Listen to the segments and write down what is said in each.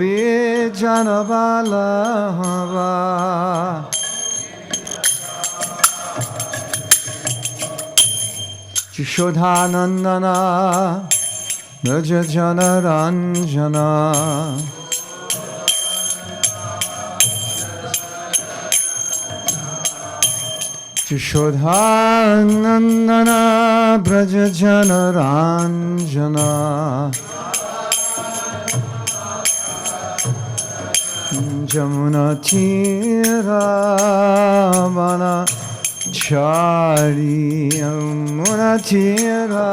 Gopi Janavalabha Yashodhanandana Raja Janaranjana Yashodhanandana Braja Janaranjana Jamuna Tira Vana Chari Yamuna Tira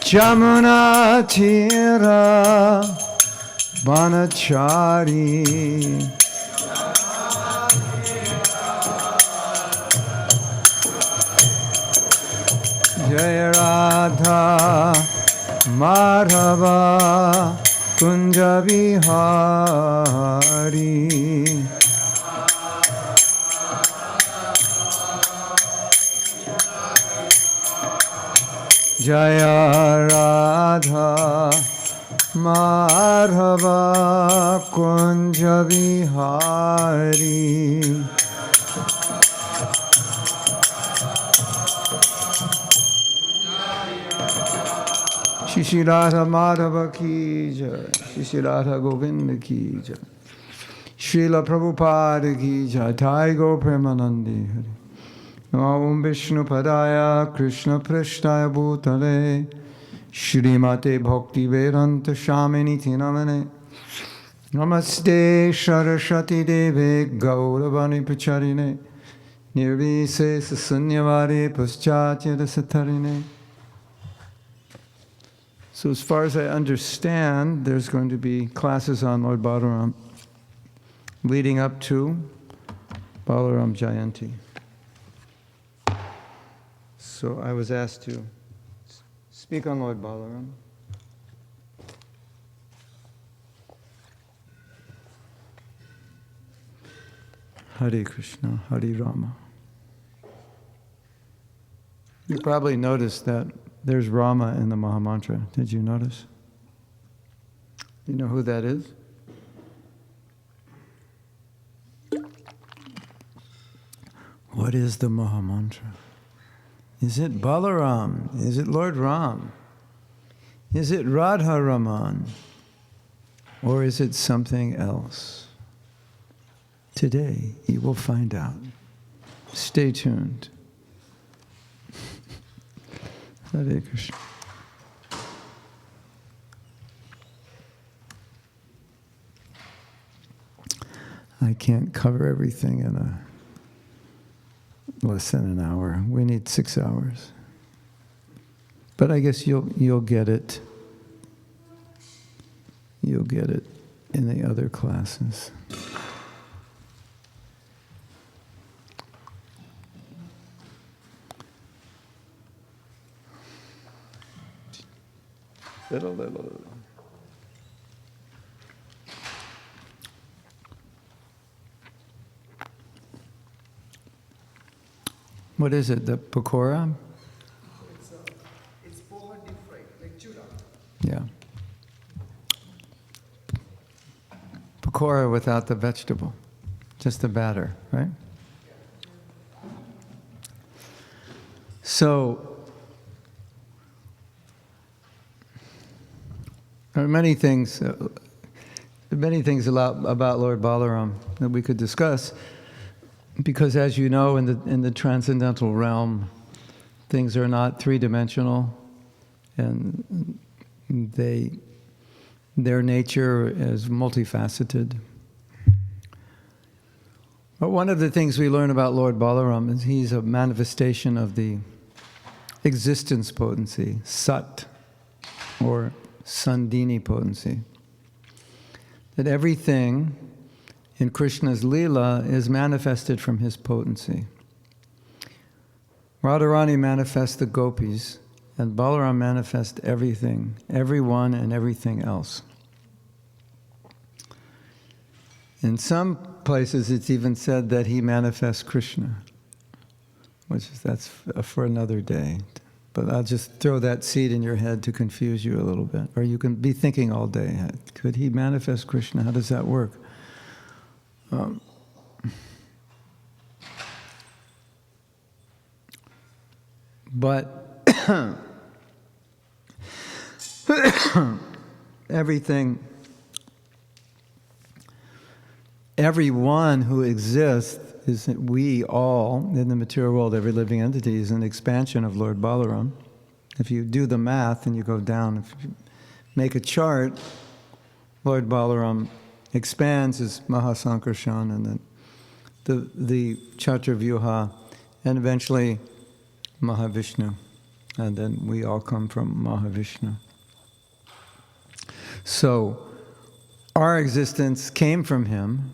Jamuna Tira Vana Chari Jaya Radha Madhava Kunja Vihari Jaya Radha Madhava Kunja Vihari Shri Radha Madhava ki jai, Shri Radha Govinda ki jai, Srila Prabhupada ki jai, Taigo Premanandi Hari. Om Vishnu Padaya Krishna Prishtaya Bhutale Shrimate Bhakti Vedanta Shaminiti Namane Namaste Saraswati Deve Gauravani Pacharine Nirvise Sasanyavare Paschatya Satarine. So as far as I understand, there's going to be classes on Lord Balaram leading up to Balarama-jayantī. So I was asked to speak on Lord Balaram. Hare Krishna, Hare Rama. You probably noticed that there's Rama in the Mahamantra. Did you notice? You know who that is? What is the Mahamantra? Is it Balaram? Is it Lord Ram? Is it Radha Raman? Or is it something else? Today you will find out. Stay tuned. Hare Krishna. I can't cover everything in less than an hour. We need 6 hours. But I guess you'll get it. You'll get it in the other classes. Little. What is it? The pakora? It's poha deep fried, like chura. Yeah. Pakora without the vegetable, just the batter, right? So, there are many things about Lord Balaram that we could discuss, because as you know, in the transcendental realm, things are not three-dimensional, and their nature is multifaceted. But one of the things we learn about Lord Balaram is he's a manifestation of the existence potency, Sat, or Sandhini potency. That everything in Krishna's Leela is manifested from his potency. Radharani manifests the gopis, and Balaram manifests everything, everyone and everything else. In some places it's even said that he manifests Krishna, that's for another day. but I'll just throw that seed in your head to confuse you a little bit. Or you can be thinking all day, could he manifest Krishna? How does that work? But everyone who exists, is we all in the material world, every living entity is an expansion of Lord Balaram. If you do the math and you go down, if you make a chart, Lord Balaram expands as Mahasankarshan, and then the Chaturvyuha, and eventually Mahavishnu, and then we all come from Mahavishnu. So our existence came from him,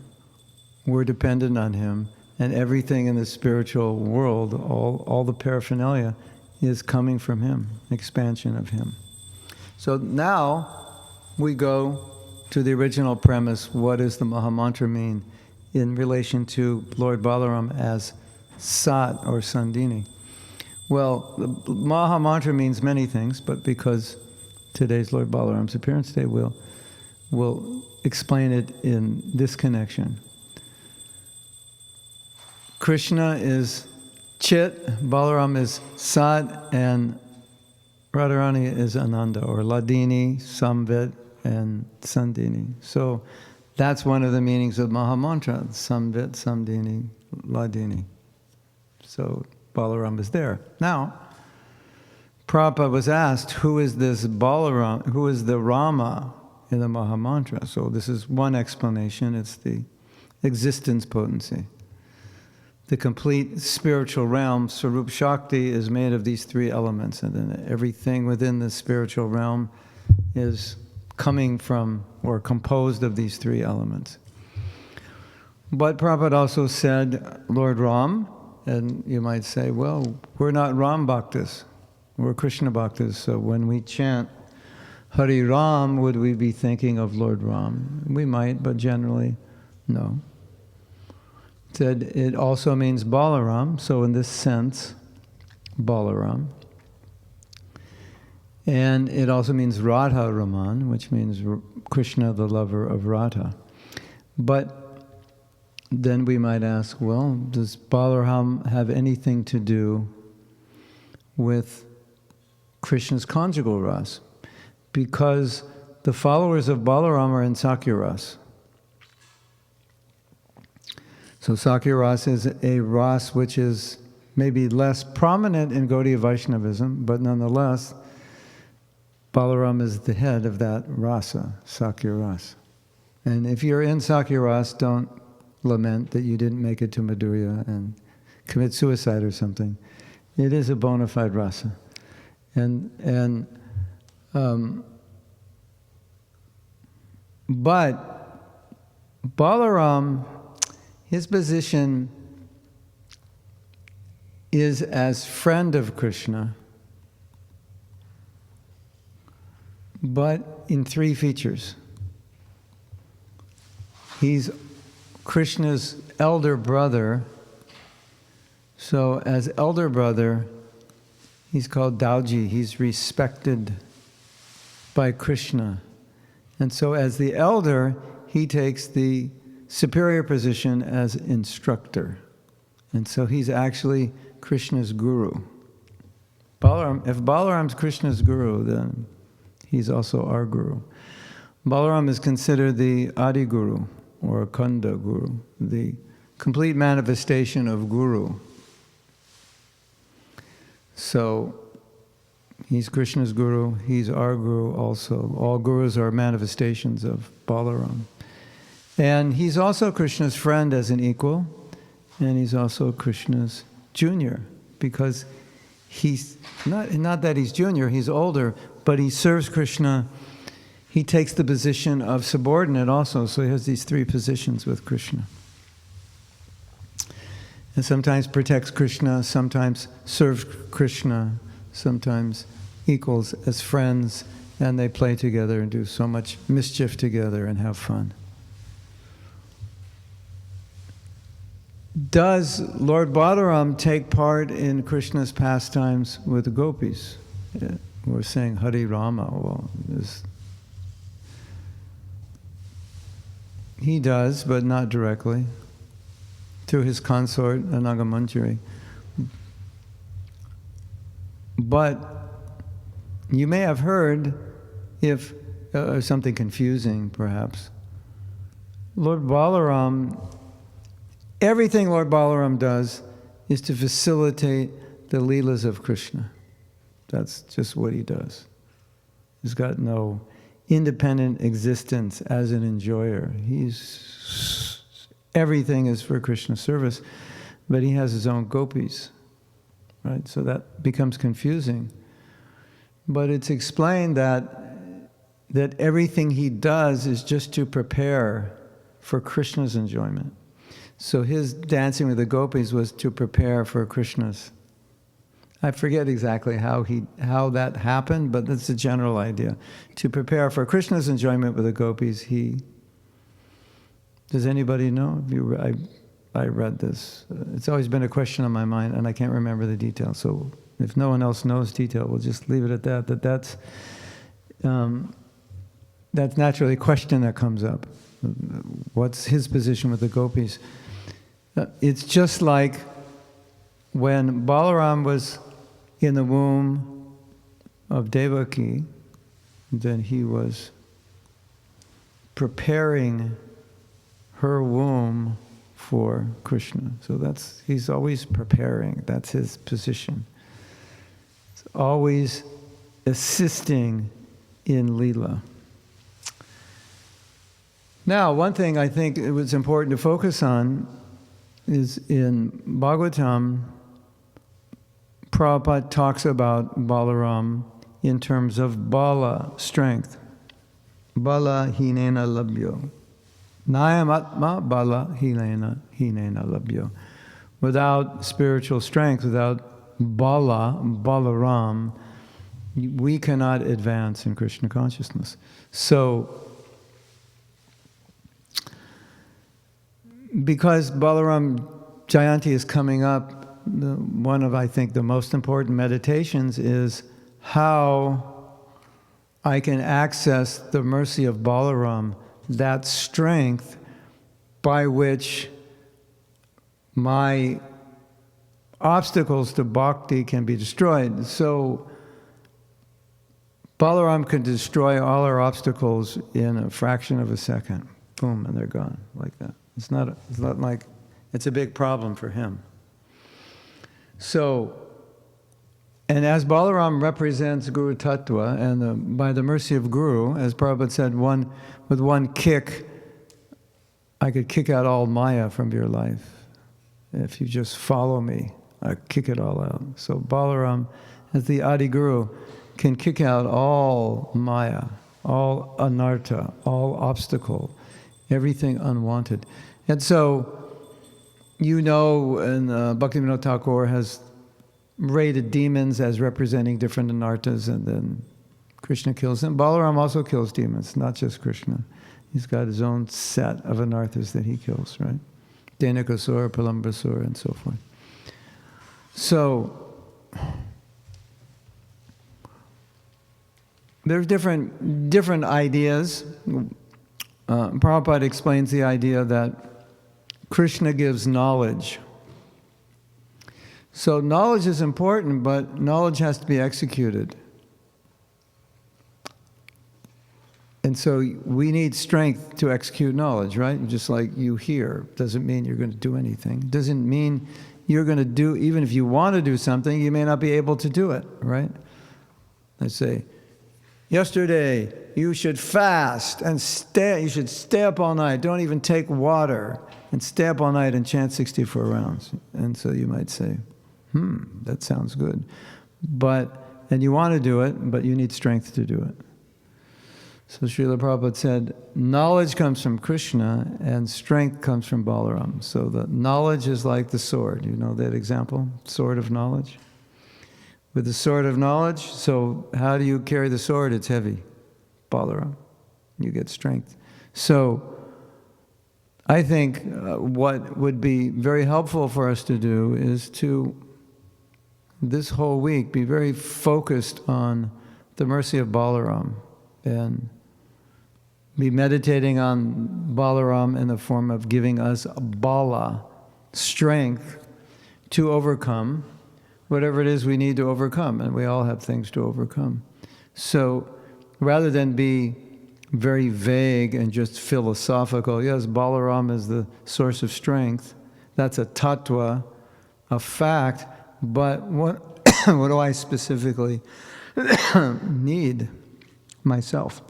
we're dependent on him, and everything in the spiritual world, all the paraphernalia, is coming from him, expansion of him. So now we go to the original premise, what does the Mahamantra mean in relation to Lord Balaram as Sat or Sandini? Well, the Mahamantra means many things, but because today's Lord Balaram's appearance day, we'll explain it in this connection. Krishna is Chit, Balaram is Sat, and Radharani is Ananda, or Ladini, Samvit, and Sandini. So that's one of the meanings of Mahamantra, Samvit, Sandini, Ladini. So Balaram is there. Now, Prabhupada was asked, who is this Balaram, who is the Rama in the Mahamantra? So this is one explanation, it's the existence potency. The complete spiritual realm, Sarup Shakti, is made of these three elements, and then everything within the spiritual realm is coming from or composed of these three elements. But Prabhupada also said, Lord Ram, and you might say, well, we're not Ram Bhaktas, we're Krishna Bhaktas, so when we chant Hari Ram, would we be thinking of Lord Ram? We might, but generally, no. Said it also means Balaram, so in this sense, Balaram. And it also means Radha Raman, which means Krishna, the lover of Radha. But then we might ask, well, does Balaram have anything to do with Krishna's conjugal ras? Because the followers of Balaram are in Sakya ras. So Sakya ras is a ras which is maybe less prominent in Gaudiya Vaishnavism, but nonetheless, Balaram is the head of that rasa, Sakya ras. And if you're in Sakya ras, don't lament that you didn't make it to Madhurya and commit suicide or something. It is a bona fide rasa. But Balaram, his position is as friend of Krishna, but in three features. He's Krishna's elder brother, so as elder brother, he's called Dauji, he's respected by Krishna. And so as the elder, he takes the superior position as instructor. And so he's actually Krishna's guru. If Balaram's Krishna's guru, then he's also our guru. Balaram is considered the Adi Guru, or Kanda Guru, the complete manifestation of Guru. So he's Krishna's guru, he's our guru also. All gurus are manifestations of Balaram. And he's also Krishna's friend as an equal, and he's also Krishna's junior, because he's not that he's junior, he's older, but he serves Krishna. He takes the position of subordinate also, so he has these three positions with Krishna. And sometimes protects Krishna, sometimes serves Krishna, sometimes equals as friends, and they play together and do so much mischief together and have fun. does Lord Balaram take part in Krishna's pastimes with the gopis? Yeah, we're saying Hari Rama. Well, he does, but not directly, through his consort, Anagamantari. But you may have heard, if something confusing perhaps, Lord Balaram, everything Lord Balaram does is to facilitate the Leelas of Krishna. That's just what he does. He's got no independent existence as an enjoyer. Everything is for Krishna's service, but he has his own gopis, right? So that becomes confusing. But it's explained that everything he does is just to prepare for Krishna's enjoyment. So his dancing with the gopis was to prepare for Krishna's. I forget exactly how that happened, but that's the general idea. To prepare for Krishna's enjoyment with the gopis, does anybody know? I read this. It's always been a question on my mind, and I can't remember the details. So if no one else knows detail, we'll just leave it at that. That's naturally a question that comes up. What's his position with the gopis? It's just like when Balaram was in the womb of Devaki, then he was preparing her womb for Krishna. So he's always preparing. That's his position. It's always assisting in Leela. Now, one thing I think it was important to focus on is in Bhagavatam, Prabhupada talks about Balaram in terms of bala, strength. Bala hinena labhyo. Nayam atma bala hinena labhyo. Without spiritual strength, without bala, Balaram, we cannot advance in Krishna consciousness. So, because Balarama-jayantī is coming up, one of, I think, the most important meditations is how I can access the mercy of Balaram, that strength by which my obstacles to bhakti can be destroyed. So Balaram can destroy all our obstacles in a fraction of a second. Boom, and they're gone, like that. It's not like, it's a big problem for him. So, and as Balaram represents Guru Tattva, and by the mercy of Guru, as Prabhupada said, with one kick, I could kick out all Maya from your life. If you just follow me, I kick it all out. So Balaram, as the Adi Guru, can kick out all Maya, all anartha, all obstacle, everything unwanted. And so, and Bhaktivinoda Thakur has rated demons as representing different anarthas, and then Krishna kills them. Balaram also kills demons, not just Krishna. He's got his own set of anarthas that he kills, right? Dhenukasura, Pralambasura, and so forth. So, there's different ideas. Prabhupada explains the idea that Krishna gives knowledge. So knowledge is important, but knowledge has to be executed. And so we need strength to execute knowledge, right? Just like you hear, doesn't mean you're going to do anything. Doesn't mean you're going to do, even if you want to do something, you may not be able to do it, right? Let's say, yesterday you should fast and you should stay up all night, don't even take water, and stay up all night and chant 64 rounds. And so you might say, that sounds good. And you want to do it, but you need strength to do it. So Srila Prabhupada said, knowledge comes from Krishna and strength comes from Balaram. So the knowledge is like the sword. You know that example? Sword of knowledge. With the sword of knowledge, so how do you carry the sword? It's heavy. Balaram. You get strength. So I think what would be very helpful for us to do is to, this whole week, be very focused on the mercy of Balaram and be meditating on Balaram in the form of giving us bala, strength, to overcome whatever it is we need to overcome. And we all have things to overcome. So rather than be very vague and just philosophical, yes, Balaram is the source of strength. That's a tattva, a fact. But what do I specifically need myself?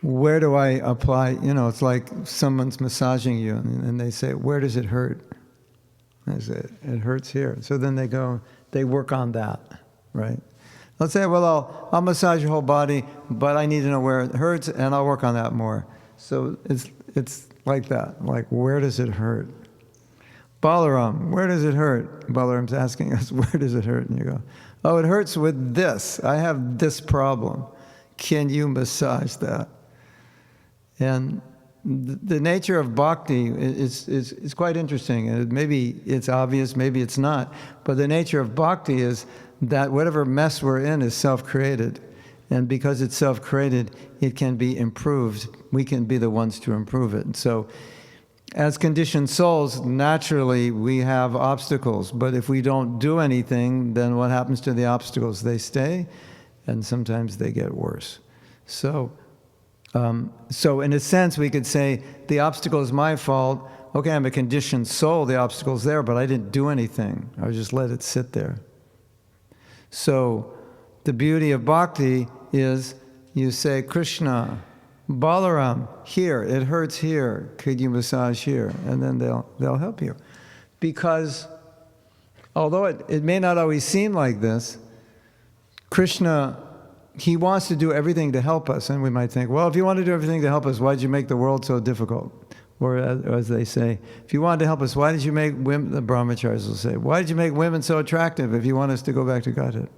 Where do I apply? It's like someone's massaging you and they say, where does it hurt? I say, it hurts here. So then they work on that, right? Let's say, well, I'll massage your whole body, but I need to know where it hurts, and I'll work on that more. So it's like that. Like, where does it hurt? Balaram, where does it hurt? Balaram's asking us, where does it hurt? And you go, oh, it hurts with this. I have this problem. Can you massage that? And the nature of bhakti is quite interesting. And maybe it's obvious, maybe it's not. But the nature of bhakti is that whatever mess we're in is self-created. And because it's self-created, it can be improved. We can be the ones to improve it. And so, as conditioned souls, naturally we have obstacles. But if we don't do anything, then what happens to the obstacles? They stay, and sometimes they get worse. So in a sense, we could say, the obstacle is my fault. Okay, I'm a conditioned soul, the obstacle's there, but I didn't do anything. I just let it sit there. So the beauty of bhakti is you say, Krishna, Balaram, here, it hurts here. Could you massage here? And then they'll help you. Because although it may not always seem like this, Krishna, he wants to do everything to help us. And we might think, well, if you want to do everything to help us, why did you make the world so difficult? Or as they say, if you wanted to help us, why did you make women, the brahmacharis will say, why did you make women so attractive if you want us to go back to Godhead?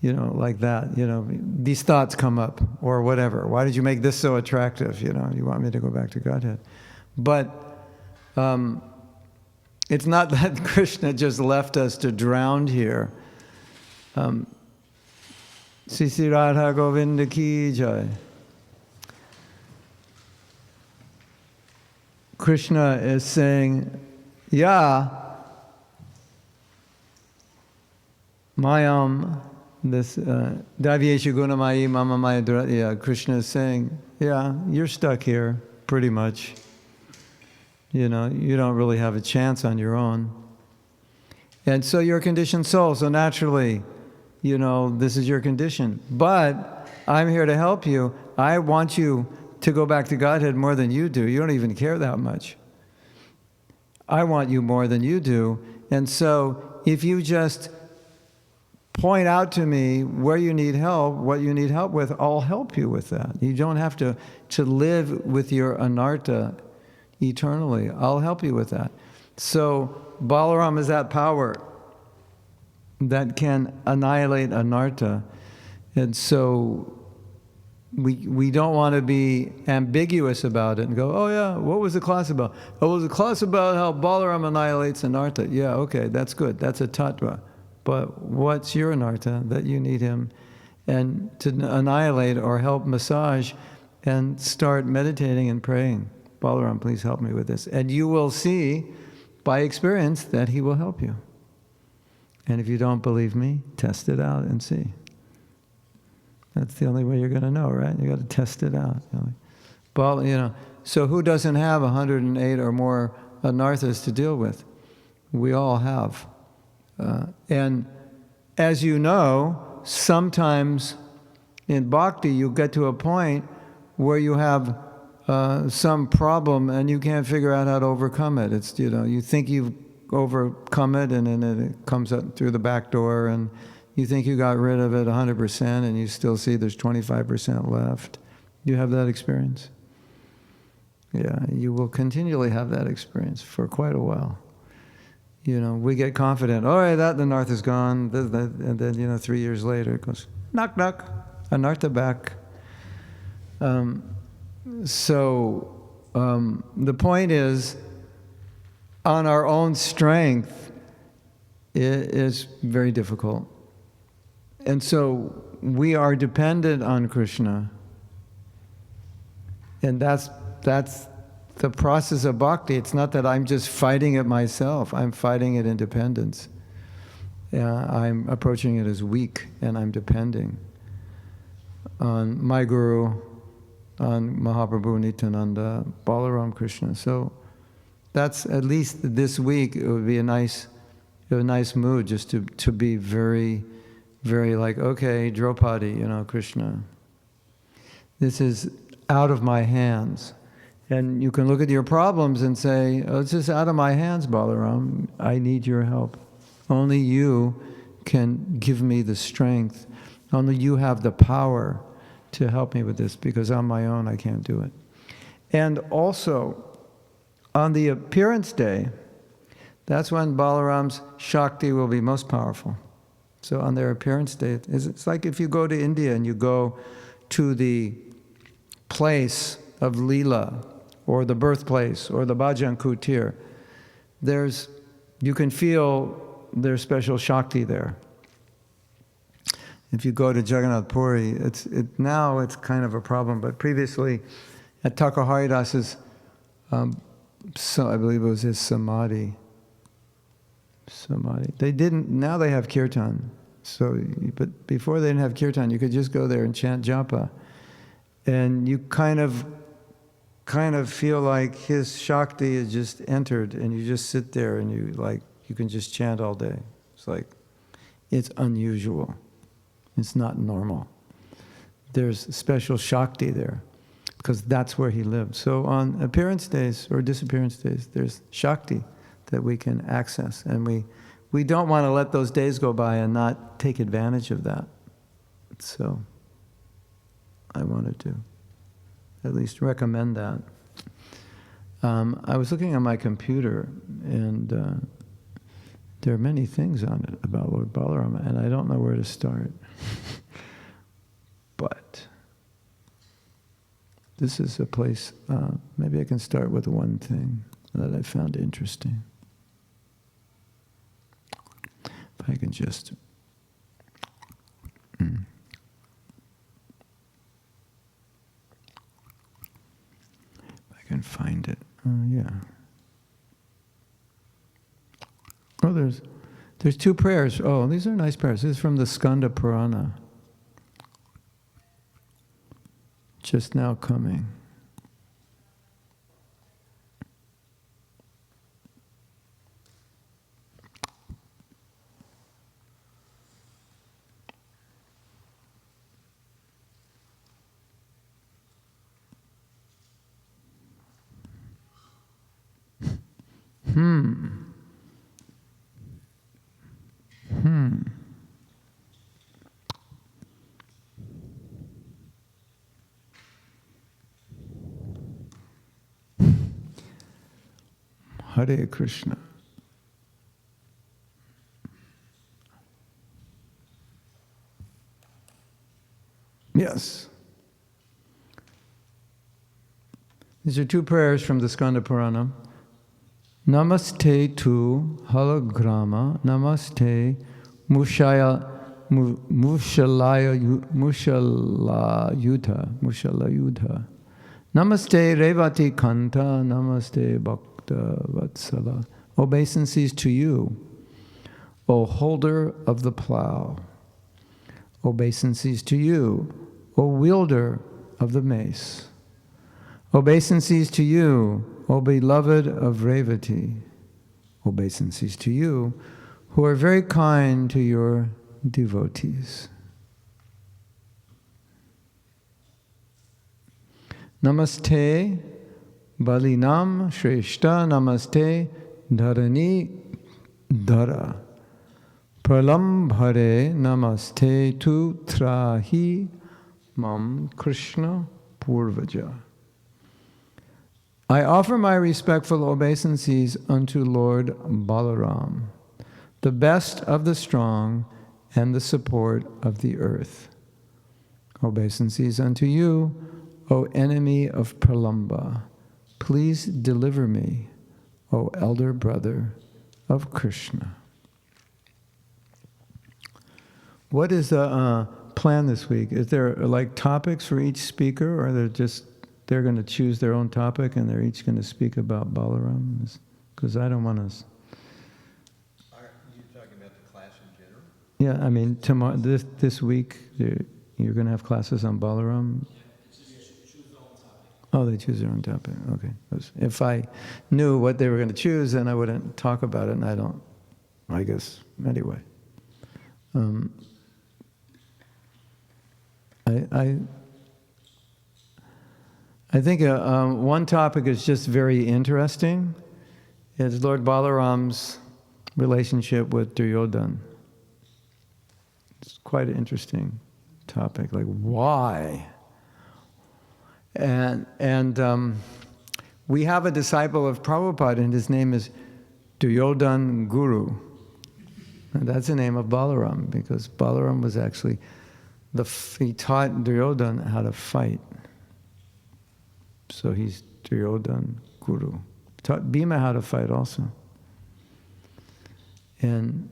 Like that, these thoughts come up, or whatever. Why did you make this so attractive? You want me to go back to Godhead. But it's not that Krishna just left us to drown here. Sisi Radha Govinda ki jai. Krishna is saying, yeah, mayam, this Davyesha Gunamayi Mama Maya Duratya, Krishna is saying, yeah, you're stuck here, pretty much. You don't really have a chance on your own. And so you're a conditioned soul, so naturally, this is your condition. But I'm here to help you. I want you to go back to Godhead more than you do. You don't even care that much. I want you more than you do. And so if you just point out to me where you need help, what you need help with, I'll help you with that. You don't have to live with your anartha eternally. I'll help you with that. So Balaram is that power that can annihilate anartha. And so we don't want to be ambiguous about it and go, oh yeah, what was the class about? Oh, it was a class about how Balaram annihilates anartha. Yeah, okay, that's good. That's a tattva. But what's your anartha that you need him and to annihilate or help massage, and start meditating and praying. Balaram, please help me with this. And you will see by experience that he will help you. And if you don't believe me, test it out and see. That's the only way you're going to know, right? You got to test it out. So who doesn't have 108 or more anarthas to deal with? We all have. And as you know, sometimes in bhakti you get to a point where you have some problem and you can't figure out how to overcome it. It's, you think you've overcome it and then it comes up through the back door and you think you got rid of it 100% and you still see there's 25% left. Do you have that experience? Yeah, you will continually have that experience for quite a while. We get confident, all right, the anartha is gone, and then 3 years later it goes, knock, knock, anartha back. So the point is, on our own strength, it is very difficult. And so we are dependent on Krishna. And that's the process of bhakti. It's not that I'm just fighting it myself. I'm fighting it in dependence. I'm approaching it as weak, and I'm depending on my guru, on Mahaprabhu Nityananda, Balaram Krishna. So that's, at least this week, it would be a nice mood just to be very, very like, okay, Draupadi, Krishna. This is out of my hands. And you can look at your problems and say, oh, it's just out of my hands, Balaram. I need your help. Only you can give me the strength. Only you have the power to help me with this, because on my own I can't do it. And also, on the appearance day, that's when Balaram's Shakti will be most powerful. So on their appearance day, it's like if you go to India and you go to the place of Leela, or the birthplace, or the Bhajan Kutir, you can feel there's special Shakti there. If you go to Jagannath Puri, now it's kind of a problem, but previously at Takaharidas' so I believe it was his Samadhi. Now they have kirtan. But before they didn't have kirtan, you could just go there and chant japa. And you kind of feel like his Shakti is just entered, and you just sit there and you can just chant all day. It's unusual. It's not normal. There's special Shakti there, because that's where he lived. So on appearance days or disappearance days, there's Shakti that we can access. And we don't want to let those days go by and not take advantage of that. So I wanted to at least recommend that. I was looking on my computer, and there are many things on it about Lord Balarama, and I don't know where to start. But this is a place, maybe I can start with one thing that I found interesting. If I can just... If I can find it. Yeah. Oh, there's two prayers. Oh, these are nice prayers. This is from the Skanda Purana. Just now coming. Hare Krishna. Yes. These are two prayers from the Skanda Purana. Namaste to Halagrama, Namaste Mushalayudha. Namaste Revati Kanta, Namaste Bhakta Vatsala. Obeisances to you, O holder of the plow. Obeisances to you, O wielder of the mace. Obeisances to you, O beloved of Revati. Obeisances to you, who are very kind to your devotees. Namaste Balinam Shreshta, Namaste Dharani Dhara. Pralambhare Namaste tu Trahi Mam Krishna Purvaja. I offer my respectful obeisances unto Lord Balaram, the best of the strong and the support of the earth. Obeisances unto you, O enemy of Pralamba, please deliver me, O elder brother of Krishna. What is the plan this week? Is there like topics for each speaker, or they're going to choose their own topic and they're each going to speak about Balaram? Because I don't want to. Are you talking about the class in general? Yeah, I mean, tomorrow, this week, you're going to have classes on Balaram? Oh, they choose their own topic. Okay. If I knew what they were going to choose, then I wouldn't talk about it, and I don't, I guess, anyway. I think one topic is just very interesting. It's Lord Balaram's relationship with Duryodhana. It's quite an interesting topic. Like, why? And we have a disciple of Prabhupada, and his name is Duryodhana Guru. And that's the name of Balaram, because Balaram was actually he taught Duryodhana how to fight. So he's Duryodhana Guru. Taught Bhima how to fight also. And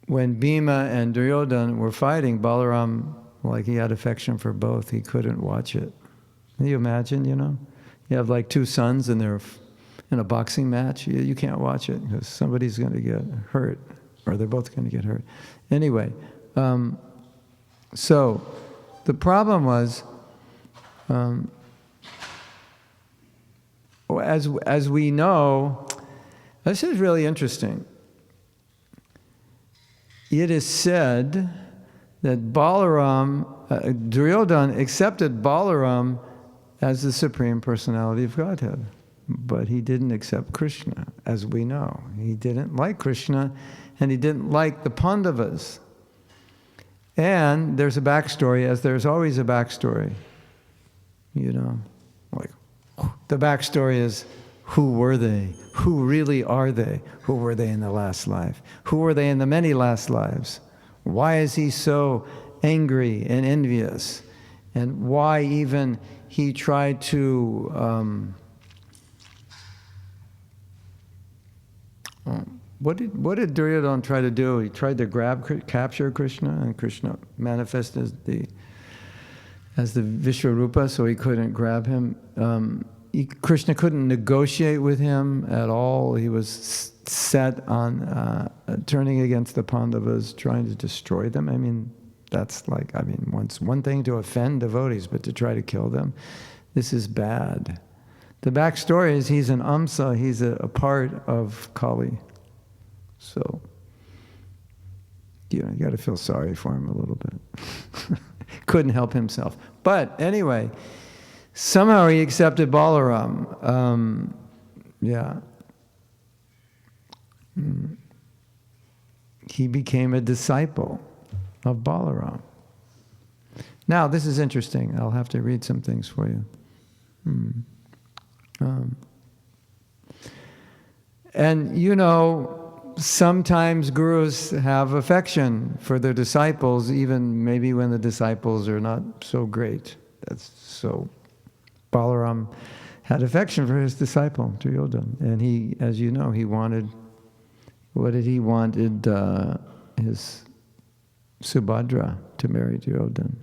when Bhima and Duryodhana were fighting, Balaram, like, he had affection for both. He couldn't watch it. Can you imagine, You have like two sons and they're in a boxing match. You can't watch it because somebody's going to get hurt, or they're both going to get hurt. Anyway, so the problem was, as we know, this is really interesting. It is said that Duryodhana accepted Balaram as the Supreme Personality of Godhead, but he didn't accept Krishna, as we know. He didn't like Krishna, and he didn't like the Pandavas. And there's a backstory, as there's always a backstory. Like, the backstory is, who were they? Who really are they? Who were they in the last life? Who were they in the many last lives? Why is he so angry and envious? And why even he tried to what did Duryodhana try to do? He tried to capture Krishna, and Krishna manifested as the Vishwarupa, so he couldn't grab him. Krishna couldn't negotiate with him at all. He was set on turning against the Pandavas, trying to destroy them. I mean, that's like, it's one thing to offend devotees, but to try to kill them, this is bad. The backstory is he's an Amsa, he's a part of Kali. So, you got to feel sorry for him a little bit. Couldn't help himself. But anyway, somehow he accepted Balaram. He became a disciple of Balaram. Now, this is interesting. I'll have to read some things for you. And sometimes gurus have affection for their disciples, even maybe when the disciples are not so great. So Balaram had affection for his disciple, Duryodhana. And he, as you know, he wanted, he wanted his Subhadra to marry Duryodhana.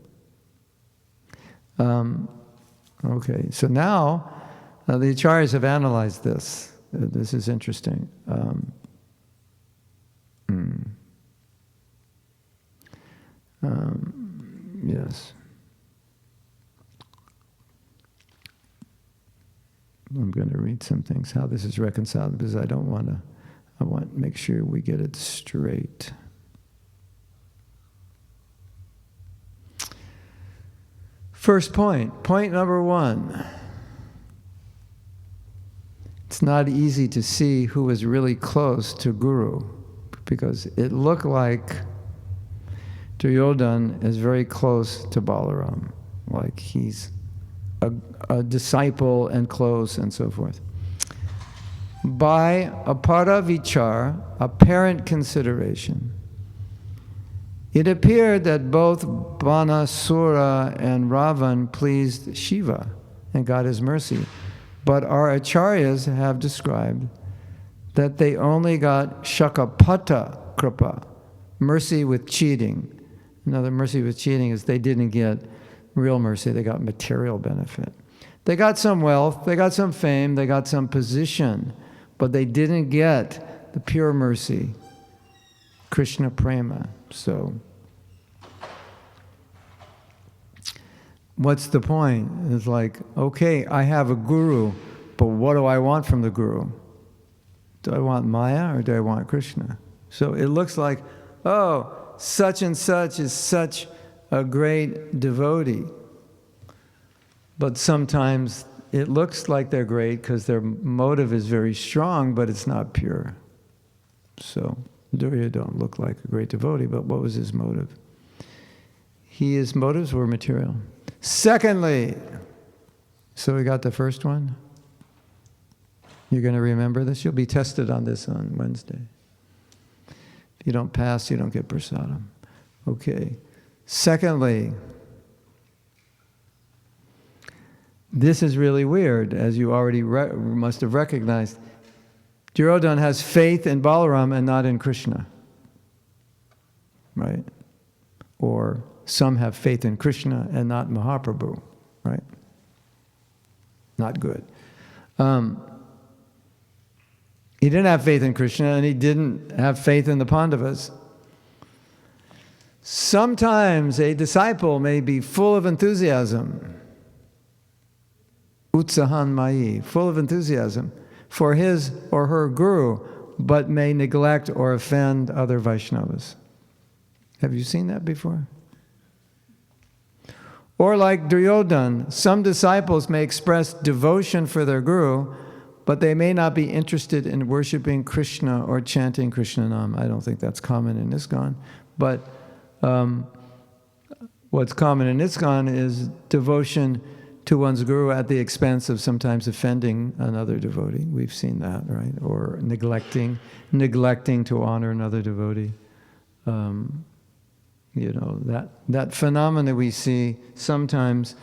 Okay, so now the Acharyas have analyzed this. This is interesting. Yes. I'm going to read some things, how this is reconciled, because I want to make sure we get it straight. First point number one. It's not easy to see who was really close to Guru, because it looked like Duryodhana is very close to Balaram, like he's a disciple and close and so forth. By aparavichar, apparent consideration, it appeared that both Banasura and Ravan pleased Shiva and got his mercy. But our acharyas have described that they only got shakapata kripa, mercy with cheating. Another mercy with cheating is they didn't get real mercy, they got material benefit. They got some wealth, they got some fame, they got some position, but they didn't get the pure mercy, Krishna prema. So, what's the point? It's like, okay, I have a guru, but what do I want from the guru? Do I want Maya or do I want Krishna? So it looks like, oh, such and such is such a great devotee. But sometimes it looks like they're great because their motive is very strong, but it's not pure. So Duryodhana looked like a great devotee, but what was his motive? His motives were material. Secondly, so we got the first one. You're going to remember this? You'll be tested on this on Wednesday. If you don't pass, you don't get prasadam. Okay. Secondly, this is really weird, as you already must have recognized. Duryodhana has faith in Balaram and not in Krishna. Right? Or some have faith in Krishna and not Mahaprabhu. Right? Not good. He didn't have faith in Krishna and he didn't have faith in the Pandavas. Sometimes a disciple may be full of enthusiasm, utsahan mayi, full of enthusiasm for his or her guru, but may neglect or offend other Vaishnavas. Have you seen that before? Or like Duryodhana, some disciples may express devotion for their guru, but they may not be interested in worshiping Krishna or chanting Krishna Nam. I don't think that's common in ISKCON. But what's common in ISKCON is devotion to one's guru at the expense of sometimes offending another devotee. We've seen that, right? Or neglecting to honor another devotee. That phenomena we see sometimes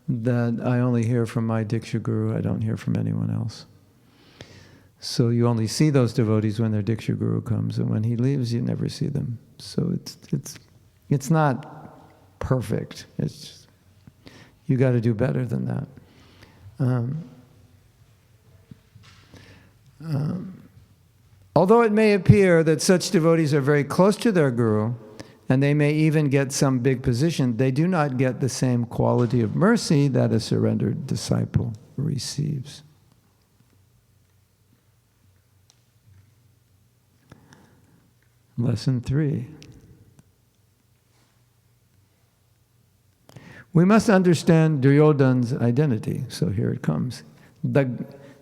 that I only hear from my Diksha Guru, I don't hear from anyone else. So you only see those devotees when their Diksha Guru comes, and when he leaves, you never see them. So it's not perfect. It's just, you got to do better than that. Although it may appear that such devotees are very close to their guru, and they may even get some big position, they do not get the same quality of mercy that a surrendered disciple receives. Lesson 3. We must understand Duryodhana's identity. So here it comes.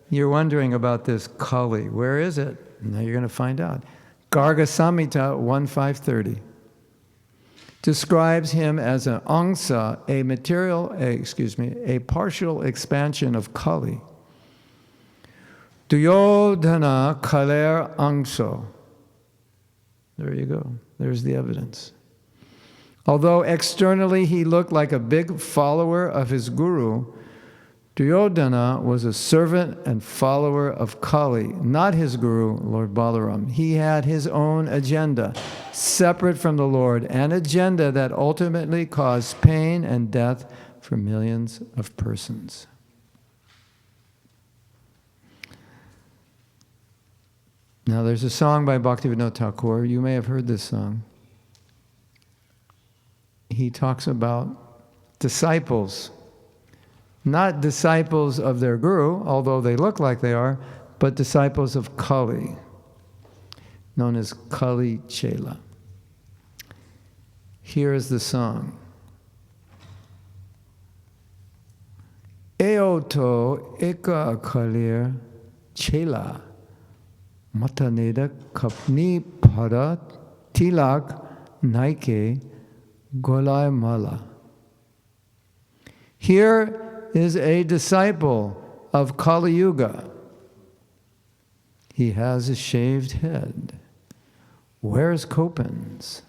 You're wondering about this Kali. Where is it? Now you're going to find out. Garga Samhita 1.530 describes him as an angsa, a partial expansion of Kali. Duryodhana kaler angso. There you go. There's the evidence. Although externally he looked like a big follower of his guru, Duryodhana was a servant and follower of Kali, not his guru, Lord Balaram. He had his own agenda, separate from the Lord, an agenda that ultimately caused pain and death for millions of persons. Now there's a song by Bhaktivinoda Thakur. You may have heard this song. He talks about disciples. Not disciples of their guru, although they look like they are, but disciples of Kali, known as Kali Chela. Here is the song. Eoto eka kalir chela mataneda kapni parat tilak naike golai mala. Here is a disciple of Kali Yuga. He has a shaved head, wears kopans,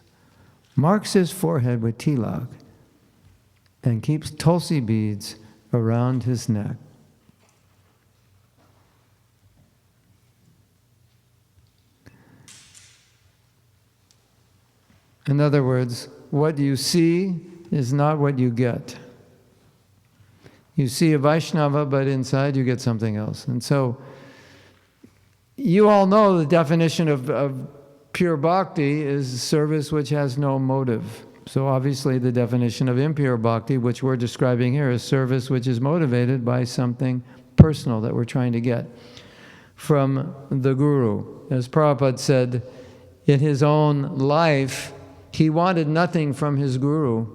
marks his forehead with tilak, and keeps tulsi beads around his neck. In other words, what you see is not what you get. You see a Vaishnava, but inside you get something else. And so, you all know the definition of pure bhakti is service which has no motive. So obviously the definition of impure bhakti, which we're describing here, is service which is motivated by something personal that we're trying to get from the Guru. As Prabhupada said, in his own life, he wanted nothing from his Guru.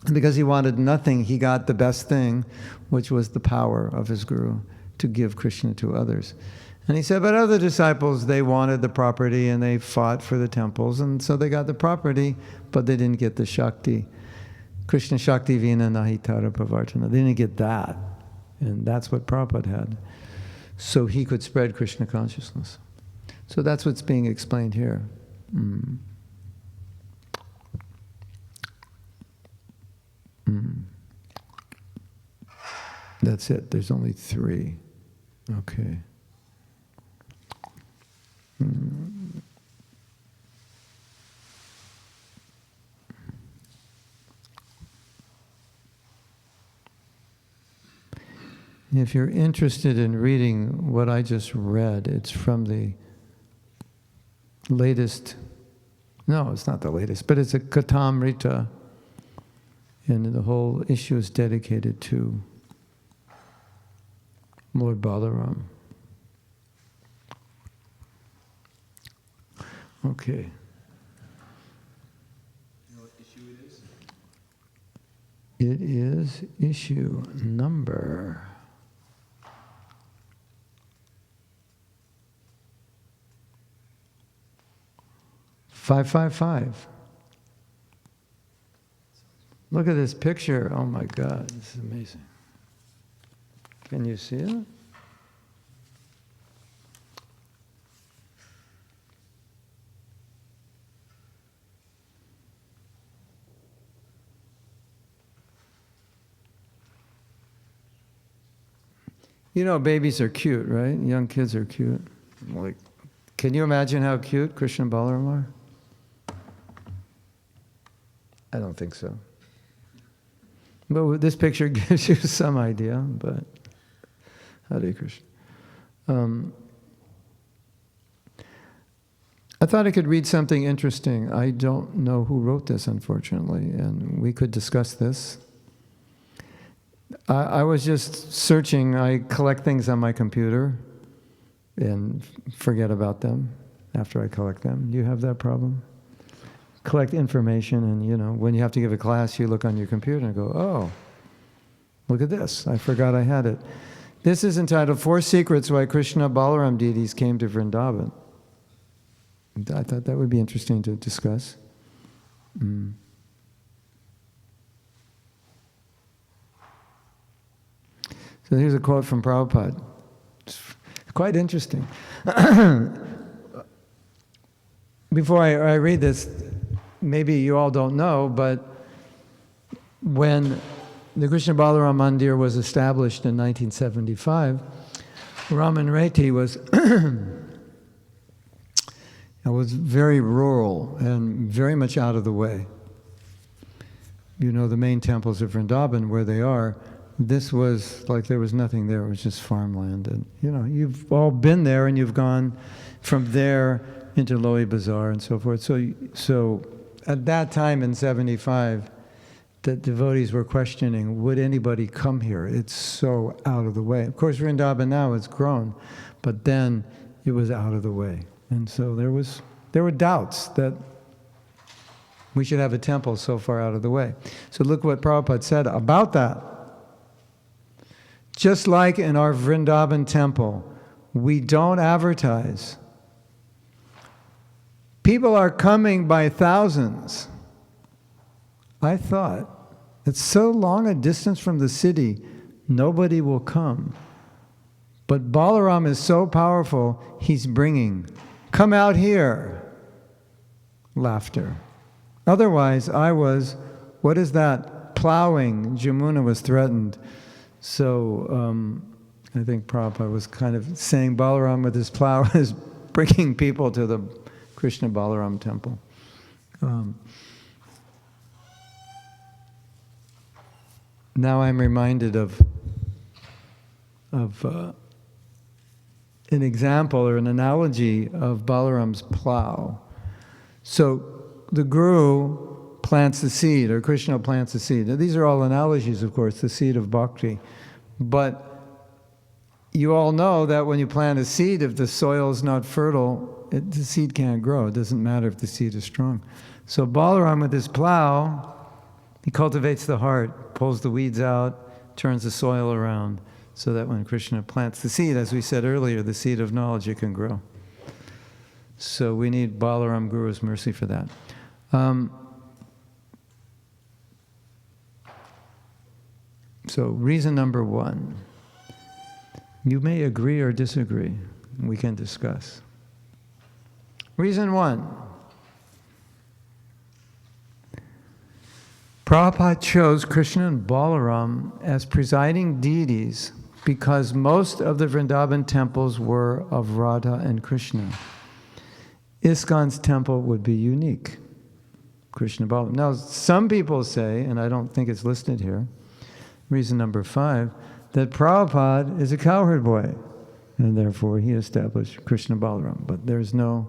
And because he wanted nothing, he got the best thing, which was the power of his Guru to give Krishna to others. And he said, but other disciples, they wanted the property and they fought for the temples, and so they got the property, but they didn't get the Shakti. Krishna Shakti Vina Nahitara Pravartana. They didn't get that. And that's what Prabhupada had. So he could spread Krishna consciousness. So that's what's being explained here. That's it. There's only 3. Okay. If you're interested in reading what I just read, it's from the latest, no, it's not the latest, but it's a Katamrita, and the whole issue is dedicated to Lord Balaram. Okay. You know what issue it is? It is issue number 555. Look at this picture. Oh my God, this is amazing. Can you see it? You know, babies are cute, right? Young kids are cute. Like, can you imagine how cute Krishna and Balaram are? I don't think so. But this picture gives you some idea, but Hare Krishna. I thought I could read something interesting. I don't know who wrote this, unfortunately, and we could discuss this. I was just searching. I collect things on my computer and forget about them after I collect them. Do you have that problem? Collect information, and you know, when you have to give a class, you look on your computer and go, oh, look at this. I forgot I had it. This is entitled 4 Secrets Why Krishna Balaram Deities Came to Vrindavan. I thought that would be interesting to discuss. So here's a quote from Prabhupada. It's quite interesting. Before I read this, maybe you all don't know, but when the Krishna Balaram Mandir was established in 1975, Raman Reti was very rural and very much out of the way. You know, the main temples of Vrindavan, where they are, this was like there was nothing there. It was just farmland. And, you know, you've all been there, and you've gone from there into Loi Bazaar and so forth. So at that time in 75, the devotees were questioning, would anybody come here? It's so out of the way. Of course, Vrindavan now has grown, but then it was out of the way. And so there were doubts that we should have a temple so far out of the way. So look what Prabhupada said about that. Just like in our Vrindavan temple, we don't advertise. People are coming by thousands. I thought, it's so long a distance from the city, nobody will come. But Balaram is so powerful, he's bringing, come out here. Laughter. Otherwise, I was, what is that? Plowing. Jamuna was threatened. So I think Prabhupada was kind of saying Balaram with his plow is bringing people to the Krishna Balaram temple. Now I'm reminded of an example or an analogy of Balaram's plow. So the Guru plants the seed, or Krishna plants the seed. Now, these are all analogies, of course, the seed of bhakti. But you all know that when you plant a seed, if the soil is not fertile, the seed can't grow. It doesn't matter if the seed is strong. So Balaram, with his plow, he cultivates the heart, pulls the weeds out, turns the soil around, so that when Krishna plants the seed, as we said earlier, the seed of knowledge, it can grow. So we need Balaram Guru's mercy for that. So reason number one. You may agree or disagree. We can discuss. Reason one. Prabhupada chose Krishna and Balaram as presiding deities because most of the Vrindavan temples were of Radha and Krishna. ISKCON's temple would be unique. Krishna Balaram. Now, some people say, and I don't think it's listed here, reason number 5, that Prabhupada is a cowherd boy, and therefore he established Krishna Balaram. But there's no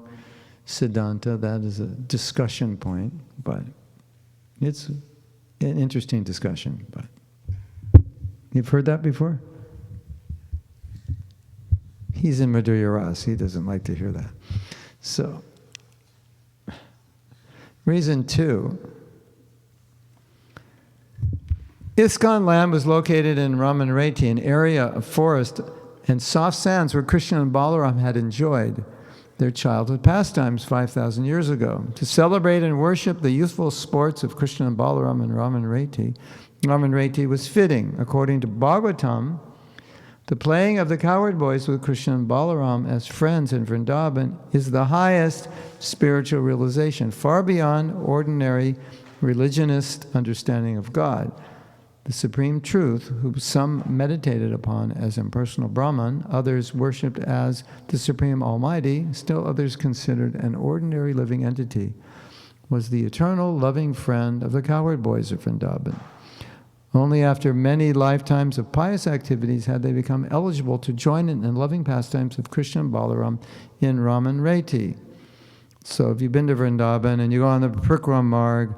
Siddhanta, that is a discussion point, but it's an interesting discussion. But you've heard that before? He's in Madhurya Ras, he doesn't like to hear that. So, reason 2. ISKCON land was located in Raman-Reti, an area of forest and soft sands where Krishna and Balaram had enjoyed their childhood pastimes 5,000 years ago. To celebrate and worship the youthful sports of Krishna and Balaram in Raman-Reti was fitting. According to Bhagavatam, the playing of the cowherd boys with Krishna and Balaram as friends in Vrindavan is the highest spiritual realization, far beyond ordinary religionist understanding of God. The supreme truth, whom some meditated upon as impersonal Brahman, others worshipped as the Supreme Almighty, still others considered an ordinary living entity, was the eternal loving friend of the cowherd boys of Vrindavan. Only after many lifetimes of pious activities had they become eligible to join in loving pastimes of Krishna and Balaram in Raman-Reti. So if you've been to Vrindavan and you go on the Parikram Marg,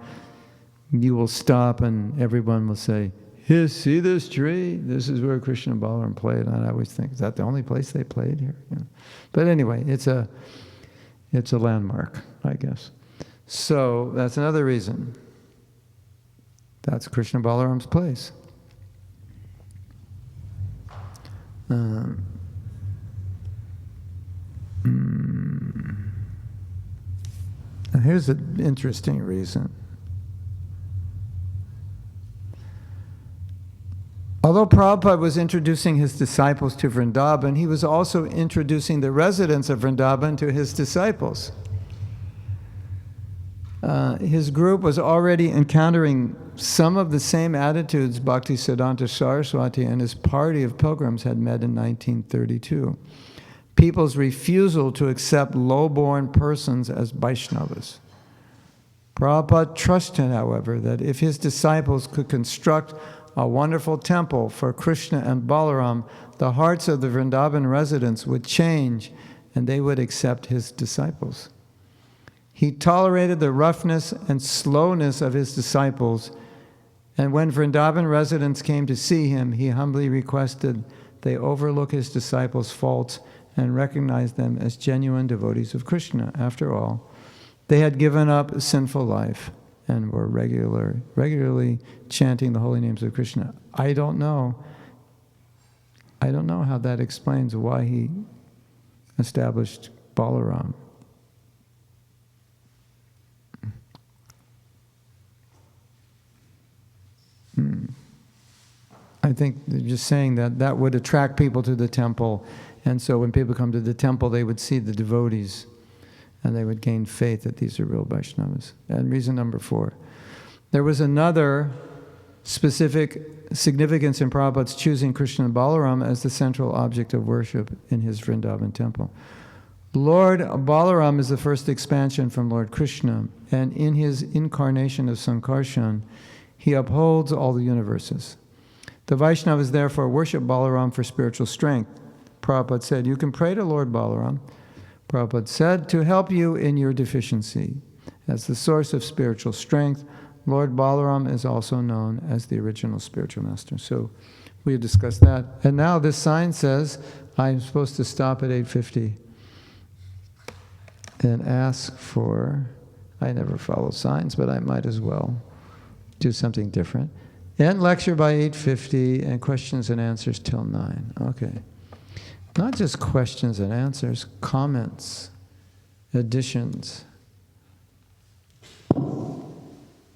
you will stop and everyone will say, "Here, see this tree? This is where Krishna and Balaram played." And I always think, is that the only place they played here? Yeah. But anyway, it's a landmark, I guess. So that's another reason. That's Krishna Balaram's place. And here's an interesting reason. Although Prabhupada was introducing his disciples to Vrindavan, he was also introducing the residents of Vrindavan to his disciples. His group was already encountering some of the same attitudes Bhaktisiddhanta Saraswati and his party of pilgrims had met in 1932. People's refusal to accept low-born persons as Vaishnavas. Prabhupada trusted, however, that if his disciples could construct a wonderful temple for Krishna and Balaram, the hearts of the Vrindavan residents would change and they would accept his disciples. He tolerated the roughness and slowness of his disciples, and when Vrindavan residents came to see him, he humbly requested they overlook his disciples' faults and recognize them as genuine devotees of Krishna. After all, they had given up a sinful life and were regularly chanting the holy names of Krishna. I don't know how that explains why he established Balaram. I think they're just saying that would attract people to the temple, and so when people come to the temple, they would see the devotees, and they would gain faith that these are real Vaishnavas. And reason number 4. There was another specific significance in Prabhupada's choosing Krishna and Balaram as the central object of worship in his Vrindavan temple. Lord Balaram is the first expansion from Lord Krishna, and in his incarnation of Sankarshan, he upholds all the universes. The Vaishnavas therefore worship Balaram for spiritual strength. Prabhupada said, you can pray to Lord Balaram, Prabhupada said, to help you in your deficiency. As the source of spiritual strength, Lord Balaram is also known as the original spiritual master. So we have discussed that. And now this sign says, I'm supposed to stop at 8:50 and ask for, I never follow signs, but I might as well do something different. End lecture by 8:50 and questions and answers till 9. Okay. Not just questions and answers, comments, additions.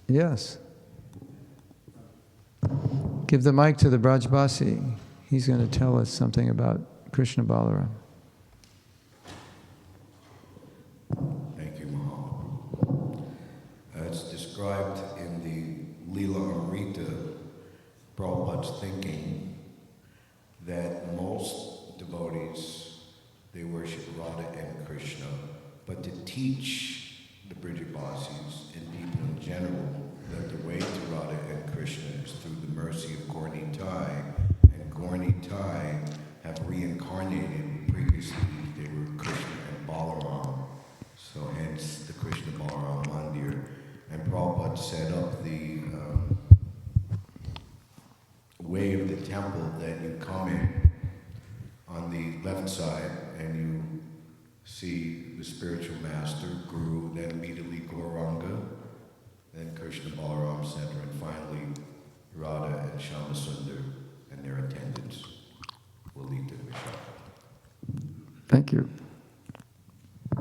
Yes. Give the mic to the Brajbasi. He's going to tell us something about Krishna Balaram. Thank you, Mahātmā. It's described in the Leela Amrita, Prabhupada's thinking, that most devotees, they worship Radha and Krishna, but to teach the Brajbasis and people in general that the way to Radha and Krishna is through the mercy of Gauri Tai, and Gauri Tai have reincarnated. Previously they were Krishna and Balaram, so hence the Krishna Balaram Mandir. And Prabhupada set up the way of the temple that you come in on the left side and you see the spiritual master, Guru, then immediately Gauranga, then Krishna Balaram Center, and finally Radha and Shyamasundar and their attendants will lead to the Vishaka. Thank you.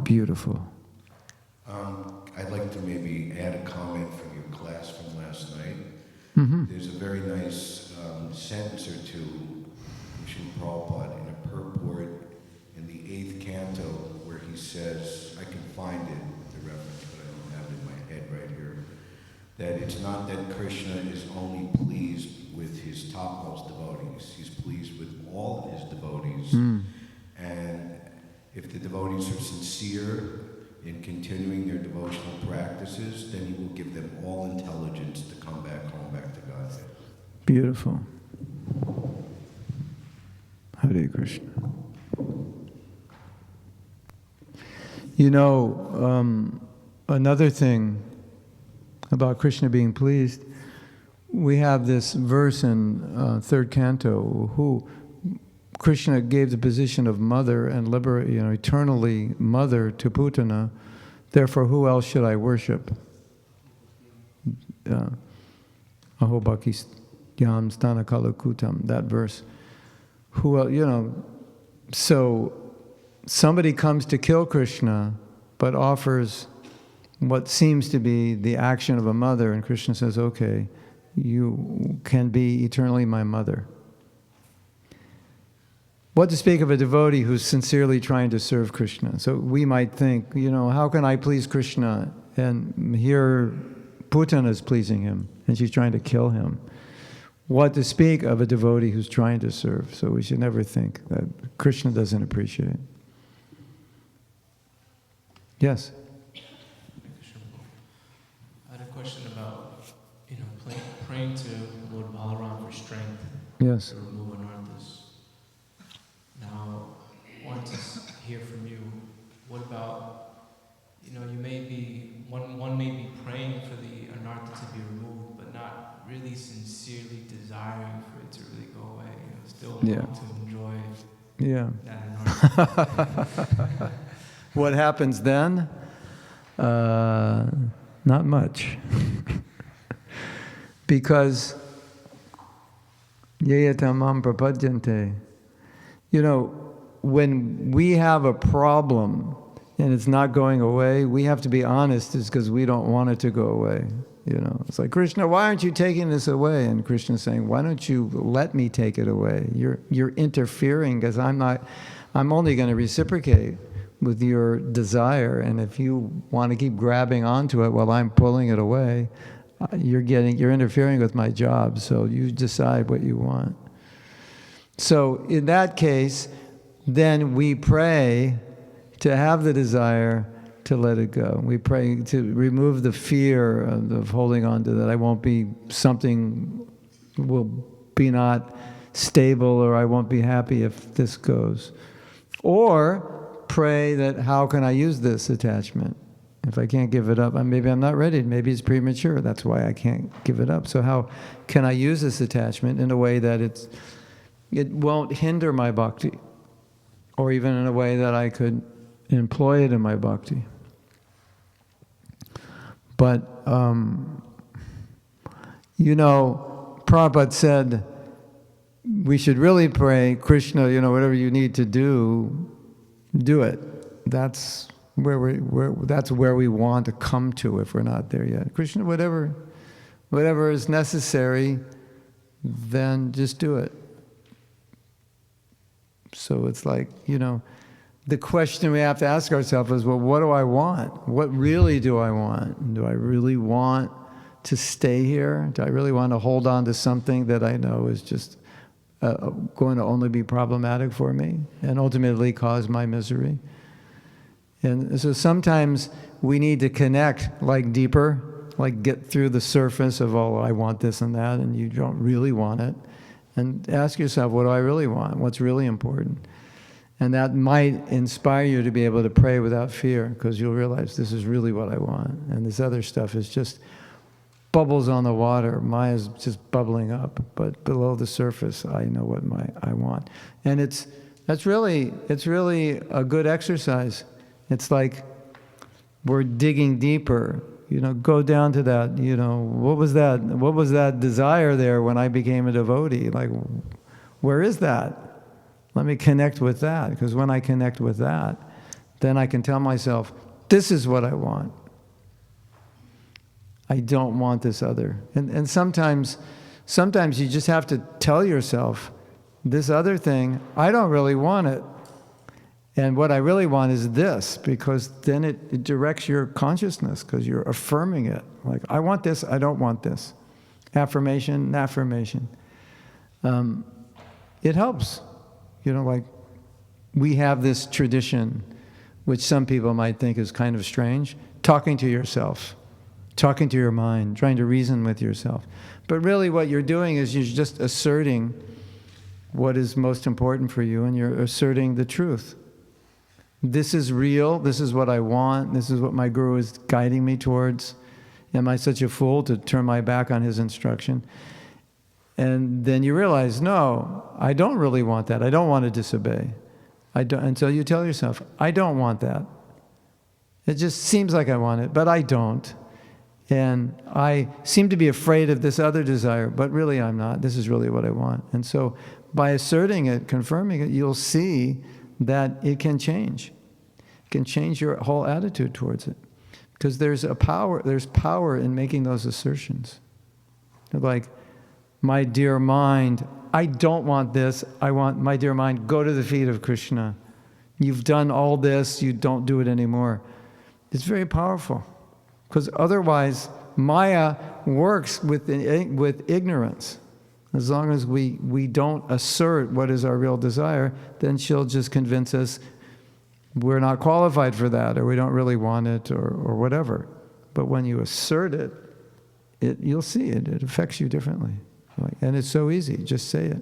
Beautiful. I'd like to maybe add a comment from your class from last night. Mm-hmm. There's a very nice sentence or two from Srila Prabhupada in a purport in the 8th canto where he says, I can find it, the reference, but I don't have it in my head right here, that it's not that Krishna is only pleased with his topmost devotees, he's pleased with all his devotees. And if the devotees are sincere in continuing their devotional practices, then he will give them all intelligence to come back home, back to Godhead. Beautiful. Hare Krishna. You know, another thing about Krishna being pleased, we have this verse in 3rd canto, who Krishna gave the position of mother and eternally mother to Putana. Therefore, who else should I worship? Ahobaki yam stana kalakutam, that verse. Who else, so somebody comes to kill Krishna, but offers what seems to be the action of a mother, and Krishna says, okay, you can be eternally my mother. What to speak of a devotee who's sincerely trying to serve Krishna? So we might think, how can I please Krishna? And here Putana is pleasing him, and she's trying to kill him. What to speak of a devotee who's trying to serve? So we should never think that Krishna doesn't appreciate. Yes? I had a question about, praying to Lord Balaram for strength. Yes. To remove anarthas. Now, I want to hear from you. What about, you may be, one may be praying for the anartha to be removed, but not really sincerely desiring for it to really go away. Still want to enjoy that anartha. What happens then? Not much. Because yeyatamam prapadyante. When we have a problem and it's not going away, we have to be honest. It's because we don't want it to go away. It's like, Krishna, why aren't you taking this away? And Krishna's saying, why don't you let me take it away? You're interfering because I'm only going to reciprocate with your desire. And if you want to keep grabbing onto it while I'm pulling it away, you're interfering with my job. So you decide what you want. So in that case, then we pray to have the desire to let it go. We pray to remove the fear of holding on to that. I won't be, something will be not stable, or I won't be happy if this goes. Or pray that, how can I use this attachment? If I can't give it up, maybe I'm not ready. Maybe it's premature. That's why I can't give it up. So how can I use this attachment in a way that it won't hinder my bhakti, or even in a way that I could employ it in my bhakti? But, Prabhupada said, we should really pray, Krishna, whatever you need to do it. That's where we want to come to if we're not there yet. Krishna, whatever is necessary, then just do it. So it's like, the question we have to ask ourselves is, well, what do I want? What really do I want? Do I really want to stay here? Do I really want to hold on to something that I know is just going to only be problematic for me and ultimately cause my misery? And so sometimes we need to connect deeper, get through the surface of, oh, I want this and that, and you don't really want it. And ask yourself, what do I really want? What's really important? And that might inspire you to be able to pray without fear, because you'll realize this is really what I want. And this other stuff is just bubbles on the water. Maya's just bubbling up. But below the surface, I know what I want. And it's really a good exercise. It's like we're digging deeper. Go down to that, what was that desire there when I became a devotee? Where is that? Let me connect with that, because when I connect with that, then I can tell myself, this is what I want. I don't want this other. And sometimes you just have to tell yourself, this other thing, I don't really want it. And what I really want is this, because then it directs your consciousness, because you're affirming it. I want this, I don't want this. Affirmation. It helps. We have this tradition, which some people might think is kind of strange, talking to yourself, talking to your mind, trying to reason with yourself. But really what you're doing is you're just asserting what is most important for you, and you're asserting the truth. This is real, this is what I want, this is what my guru is guiding me towards. Am I such a fool to turn my back on his instruction? And then you realize, no, I don't really want that. I don't want to disobey. Until you tell yourself, I don't want that. It just seems like I want it, but I don't. And I seem to be afraid of this other desire, but really I'm not. This is really what I want. And so by asserting it, confirming it, you'll see that it can change. It can change your whole attitude towards it. Because there's power in making those assertions. Like, my dear mind, I don't want this. I want, my dear mind, go to the feet of Krishna. You've done all this, you don't do it anymore. It's very powerful. Because otherwise, Maya works with ignorance. As long as we don't assert what is our real desire, then she'll just convince us we're not qualified for that, or we don't really want it, or whatever. But when you assert it, you'll see it affects you differently. And it's so easy, just say it.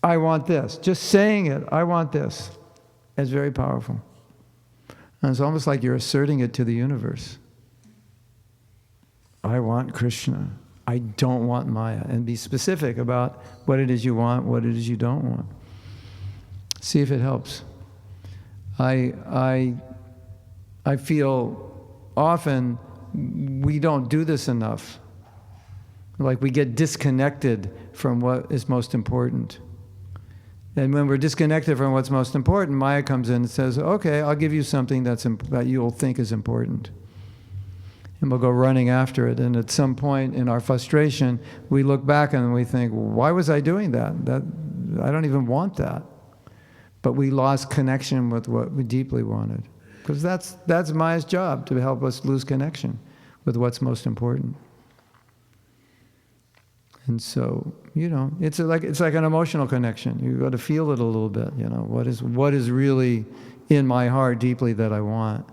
I want this. Just saying it, I want this, is very powerful. And it's almost like you're asserting it to the universe. I want Krishna. I don't want Maya. And be specific about what it is you want, what it is you don't want. See if it helps. I feel often we don't do this enough. Like we get disconnected from what is most important. And when we're disconnected from what's most important, Maya comes in and says, okay, I'll give you something that you'll think is important. And we'll go running after it. And at some point in our frustration, we look back and we think, why was I doing that? I don't even want that. But we lost connection with what we deeply wanted. Because that's Maya's job, to help us lose connection with what's most important. And so, it's like an emotional connection. You've got to feel it a little bit, what is really in my heart deeply that I want.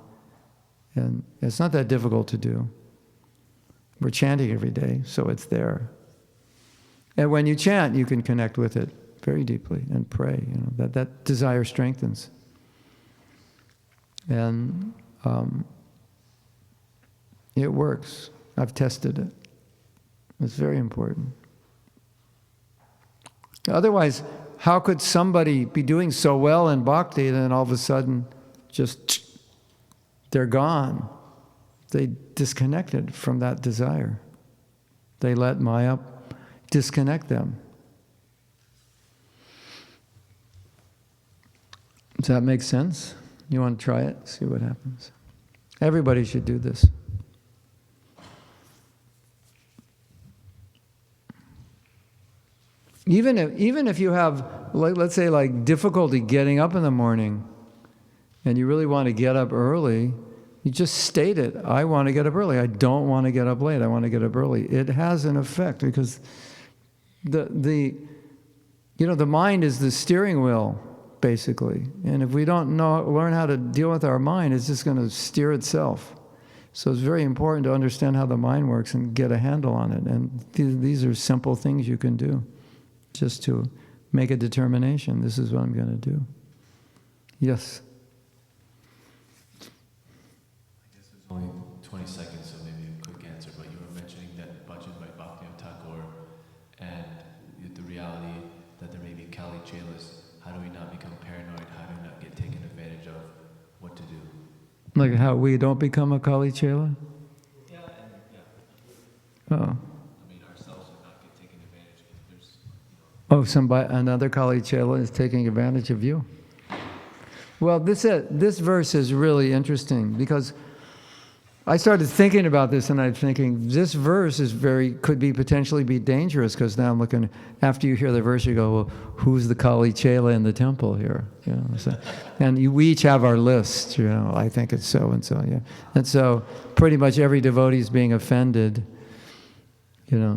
And it's not that difficult to do. We're chanting every day, so it's there. And when you chant, you can connect with it very deeply and pray. That desire strengthens. And it works. I've tested it. It's very important. Otherwise, how could somebody be doing so well in bhakti and then all of a sudden just they're gone? They disconnected from that desire. They let Maya disconnect them. Does that make sense? You want to try it? See what happens. Everybody should do this. Even if you have, let's say, like difficulty getting up in the morning, and you really want to get up early, you just state it. I want to get up early. I don't want to get up late. I want to get up early. It has an effect because the mind is the steering wheel, basically. And if we don't learn how to deal with our mind, it's just going to steer itself. So it's very important to understand how the mind works and get a handle on it. And these are simple things you can do, just to make a determination. This is what I'm going to do. Yes. Only 20 seconds, so maybe a quick answer, but you were mentioning that bhajan by Bhaktivinoda Thakur and the reality that there may be Kali Chelas. How do we not become paranoid? How do we not get taken advantage of? What to do? Like how we don't become a Kali Chela? Yeah. Oh. I mean, ourselves would not get taken advantage of. There's, Another Kali Chela is taking advantage of you. Well, this verse is really interesting because I started thinking about this, and I'm thinking this verse could potentially be dangerous, because now I'm looking, after you hear the verse, you go, well, who's the Kali Chela in the temple here? And we each have our list, I think it's so and so, yeah. And so pretty much every devotee is being offended,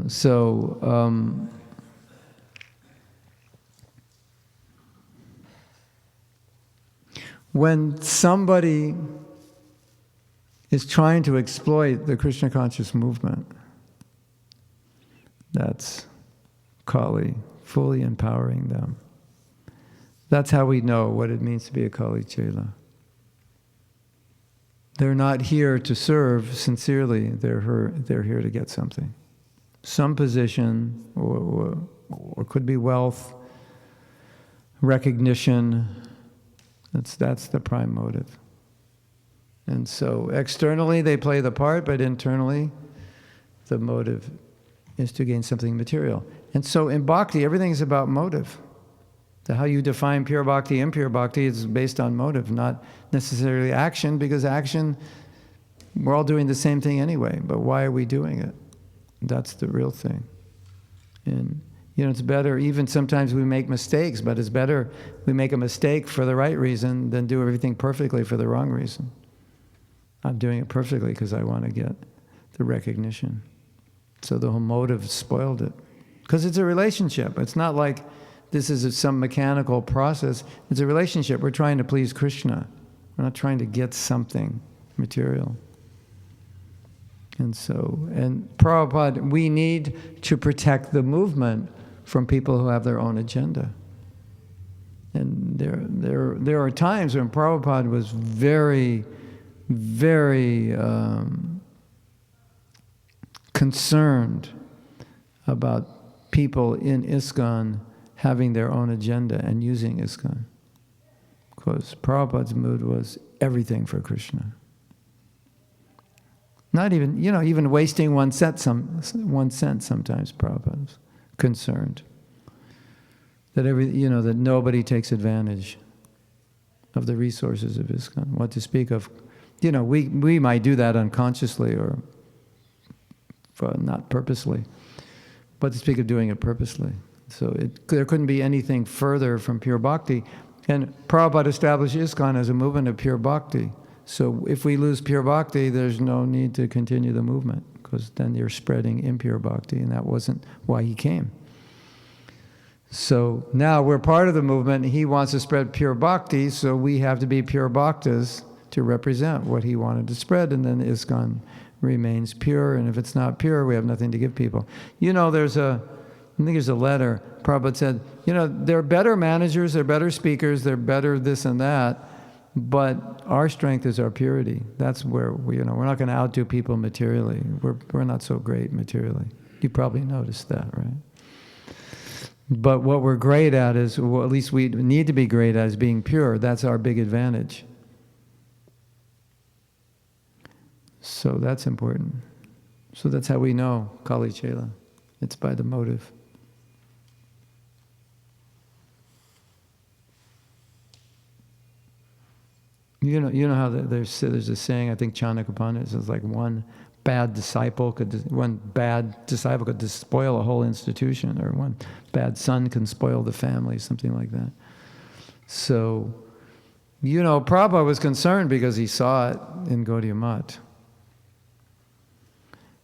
so when somebody is trying to exploit the Krishna conscious movement, that's Kali, fully empowering them. That's how we know what it means to be a Kali Chela. They're not here to serve sincerely, they're here to get something. Some position, or could be wealth, recognition. That's the prime motive. And so externally they play the part, but internally the motive is to gain something material. And so in bhakti, everything's about motive. How you define pure bhakti, impure bhakti is based on motive, not necessarily action, because action, we're all doing the same thing anyway, but why are we doing it? That's the real thing. And it's better, even sometimes we make mistakes, but it's better we make a mistake for the right reason than do everything perfectly for the wrong reason. I'm doing it perfectly because I want to get the recognition. So the whole motive spoiled it. Because it's a relationship. It's not like this is some mechanical process. It's a relationship. We're trying to please Krishna. We're not trying to get something material. And Prabhupada, we need to protect the movement from people who have their own agenda. And there are times when Prabhupada was very, very concerned about people in ISKCON having their own agenda and using ISKCON. Because Prabhupada's mood was everything for Krishna. Not even, even wasting 1 cent sometimes Prabhupada's concerned. That that nobody takes advantage of the resources of ISKCON. What to speak of, we might do that unconsciously or not purposely, but to speak of doing it purposely. So there couldn't be anything further from pure bhakti. And Prabhupada established ISKCON as a movement of pure bhakti. So if we lose pure bhakti, there's no need to continue the movement, because then you're spreading impure bhakti, and that wasn't why he came. So now we're part of the movement. He wants to spread pure bhakti, so we have to be pure bhaktas to represent what he wanted to spread, and then ISKCON remains pure, and if it's not pure, we have nothing to give people. You know, I think there's a letter, Prabhupada said, you know, they're better managers, they're better speakers, they're better this and that, but our strength is our purity. That's where we're not going to outdo people materially. We're not so great materially. You probably noticed that, right? But what we're great at is, well, at least we need to be great at, is being pure. That's our big advantage. So that's important. So that's how we know Kali Chela. It's by the motive. You know how there's a saying, I think Chanakya Pandit says, like one bad disciple could spoil a whole institution, or one bad son can spoil the family, something like that. So, Prabhupada was concerned because he saw it in Gaudiya Math.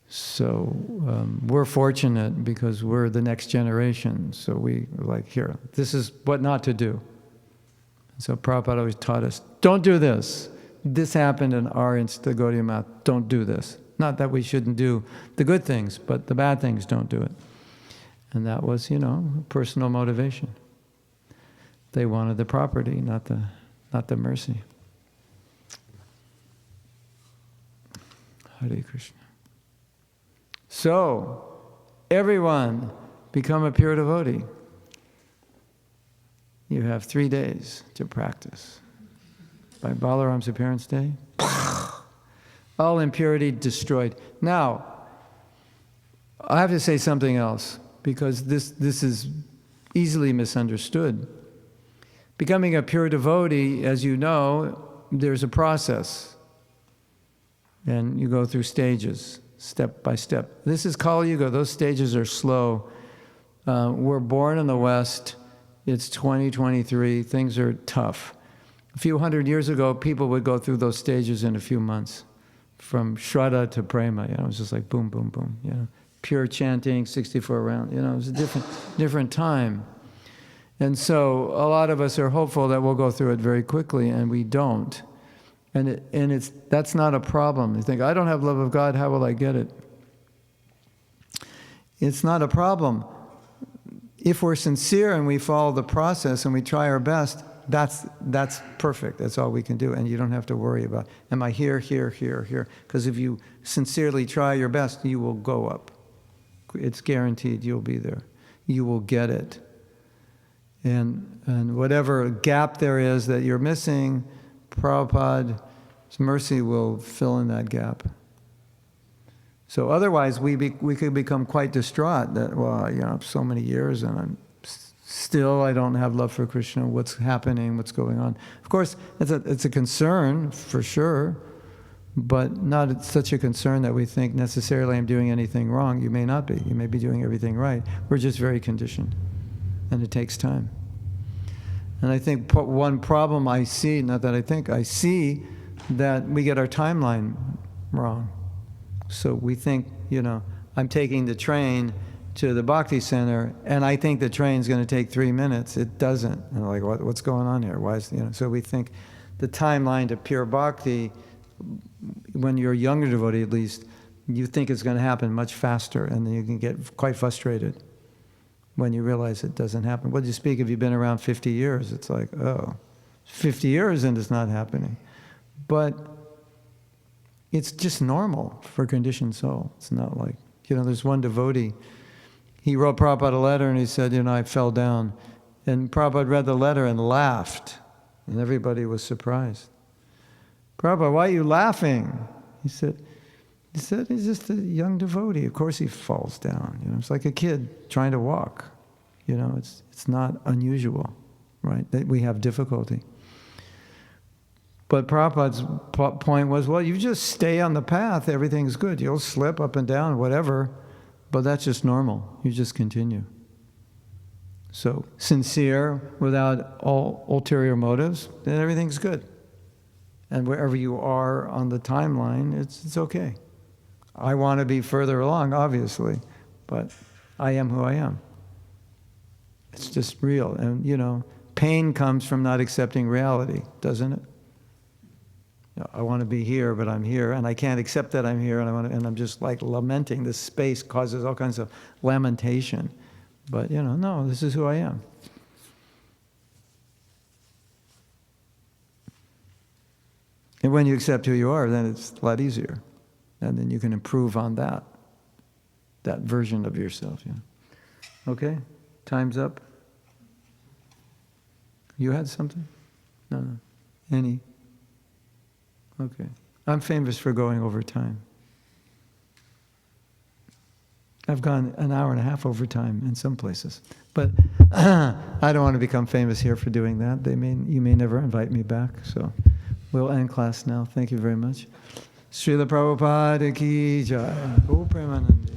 So we're fortunate because we're the next generation. So we were like, here, this is what not to do. So Prabhupada always taught us, don't do this. This happened in our the Gaudiya Math. Don't do this. Not that we shouldn't do the good things, but the bad things, don't do it. And that was, personal motivation. They wanted the property, not the mercy. Hare Krishna. So, everyone become a pure devotee. You have 3 days to practice. By Balaram's appearance day, all impurity destroyed. Now, I have to say something else, because this is easily misunderstood. Becoming a pure devotee, as you know, there's a process. And you go through stages, step by step. This is Kali Yuga. Those stages are slow. We're born in the West. It's 2023. Things are tough. A few hundred years ago, people would go through those stages in a few months. From Shraddha to Prema, it was just like boom, boom, boom, Pure chanting, 64 rounds, it was a different time. And so a lot of us are hopeful that we'll go through it very quickly, and we don't. And that's not a problem. You think, I don't have love of God, how will I get it? It's not a problem. If we're sincere and we follow the process and we try our best, that's perfect. That's all we can do. And you don't have to worry about, am I here, here, here, here? Because if you sincerely try your best, you will go up. It's guaranteed you'll be there. You will get it. And whatever gap there is that you're missing, Prabhupada's mercy will fill in that gap. So otherwise, we could become quite distraught that, so many years and I don't have love for Krishna. What's happening? What's going on? Of course, it's a concern for sure, but not such a concern that we think necessarily I'm doing anything wrong. You may not be. You may be doing everything right. We're just very conditioned, and it takes time. And I think one problem I see, I see that we get our timeline wrong. So we think, I'm taking the train to the Bhakti Center, and I think the train's going to take 3 minutes. It doesn't. And I'm like, what's going on here? Why is, So we think the timeline to pure Bhakti, when you're a younger devotee at least, you think it's going to happen much faster, and then you can get quite frustrated when you realize it doesn't happen. What do you speak if you've been around 50 years? It's like, 50 years and it's not happening. But it's just normal for a conditioned soul. It's not like, there's one devotee, he wrote Prabhupada a letter and he said, I fell down. And Prabhupada read the letter and laughed. And everybody was surprised. Prabhupada, why are you laughing? He said, he's just a young devotee. Of course he falls down. It's like a kid trying to walk. It's not unusual, right? That we have difficulty. But Prabhupada's point was, you just stay on the path, everything's good. You'll slip up and down, whatever, but that's just normal. You just continue. So, sincere, without all ulterior motives, then everything's good. And wherever you are on the timeline, it's okay. I want to be further along, obviously, but I am who I am. It's just real. And, you know, pain comes from not accepting reality, doesn't it? You know, I want to be here, but I'm here, and I can't accept that I'm here, and I'm just like lamenting. This space causes all kinds of lamentation. But, you know, no, this is who I am. And when you accept who you are, then it's a lot easier. And then you can improve on that version of yourself. Yeah. Okay? Time's up. You had something? No. Any? Okay. I'm famous for going over time. I've gone an hour and a half over time in some places. But I don't want to become famous here for doing that. You may never invite me back. So we'll end class now. Thank you very much. Srila Prabhupada ki jai. Go Premanande.